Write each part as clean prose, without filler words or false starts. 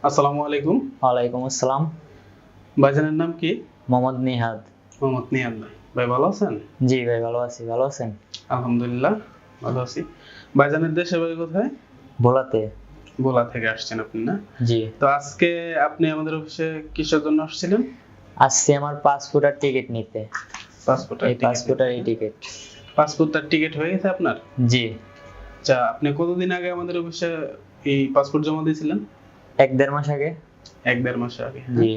আসসালামু আলাইকুম। ওয়ালাইকুম আসসালাম। ভাইজানের নাম কি? মোহাম্মদ নিহাদ। মোহাম্মদ নিয়াদ ভাই। ভাই ভালো আছেন? জি ভাই, ভালো আছি। ভালো আছেন? আলহামদুলিল্লাহ ভালো আছি। ভাইজানের দেশের বাড়ি কোথায়? ভোলাতে। ভোলা থেকে আসছেন আপনি না? জি। তো আজকে আপনি আমাদের অফিসে কিসের জন্য আসছিলেন? আসছি আমার পাসপোর্ট আর টিকিট নিতে। পাসপোর্ট আর এই টিকিট পাসপোর্ট আর এই নিতে। টিকিট। পাসপোর্ট আর টিকিট হয়ে গেছে আপনার? জি। আচ্ছা, আপনি কতদিন আগে আমাদের অফিসে এই পাসপোর্ট জমা দিয়েছিলেন? 1-1.5 মাস আগে। 1-1.5 মাস আগে, হ্যাঁ? জি।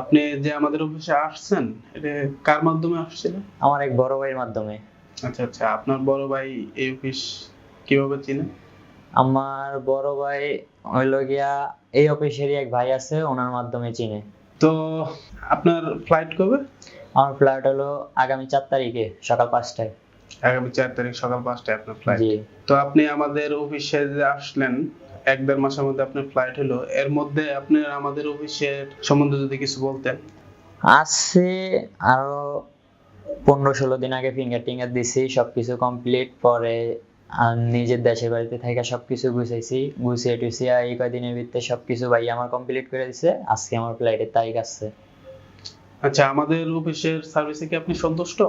আপনি যে আমাদের অফিসে আসছেন, এটা কার মাধ্যমে আসছিলেন? আমার এক বড় ভাইয়ের মাধ্যমে। আচ্ছা আচ্ছা, আপনার বড় ভাই এই অফিস কিভাবে চিনে? আমার বড় ভাই হইলো গিয়া এই অফিসেরই এক ভাই আছে, ওনার মাধ্যমে চিনে। তো আপনার ফ্লাইট কবে? আমার ফ্লাইট হলো আগামী 4 তারিখে সকাল 5টায়। আগামী 4 তারিখ সকাল 5টায় আপনার ফ্লাইট। জি। তো আপনি আমাদের অফিসে যে আসলেন 1-1.5 মাসের মধ্যে আপনার ফ্লাইট হলো, এর মধ্যে আপনি আমাদের অফিসের সম্বন্ধে যদি কিছু বলতেন। আসছে আরো 15-16 দিন আগে ফিঙ্গার টিঙ্গার দিছি, সবকিছু কমপ্লিট। পরে নিজের দেশের বাড়িতে থেকে সবকিছু গুছাইছি, গুছিয়ে টুছিয়ে এই কয়দিনের ভিতরে সবকিছু ভাই আমার কমপ্লিট করে দিছে। আজকে আমার ফ্লাইটের তারিখ আছে। আচ্ছা, আমাদের অফিসের সার্ভিসে কি আপনি সন্তুষ্ট?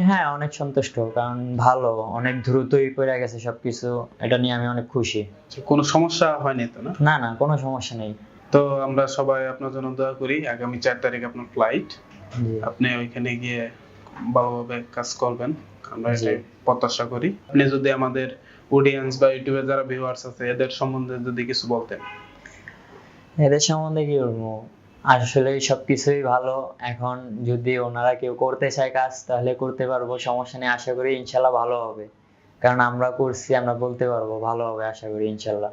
হ্যাঁ, অনেক সন্তুষ্ট, কারণ ভালো, অনেক দ্রুতই করে গেছে সবকিছু। এটা নিয়ে আমি অনেক খুশি। কোনো সমস্যা হয়নি তো না? না না, কোনো সমস্যা নেই। তো আমরা সবাই আপনার জন্য দোয়া করি। আগামী 4 তারিখ আপনার ফ্লাইট। জি। আপনি ওইখানে গিয়ে ভালোভাবে কাজ করবেন, আমরা জি। এটাই প্রত্যাশা করি। আপনি যদি আমাদের অডিয়েন্স বা ইউটিউবে যারা ভিউয়ার্স আছে এদের সম্বন্ধে যদি কিছু বলতেন। এদের সম্বন্ধে কি বলবো, আসলে সবকিছুই ভালো। এখন যদি ওনারা কেউ করতে চায় কাজ, তাহলে করতে পারবো, সমস্যা নেই। আশা করি ইনশাল্লাহ ভালো হবে, কারণ আমরা করছি, আমরা বলতে পারবো ভালো হবে, আশা করি ইনশাল্লাহ।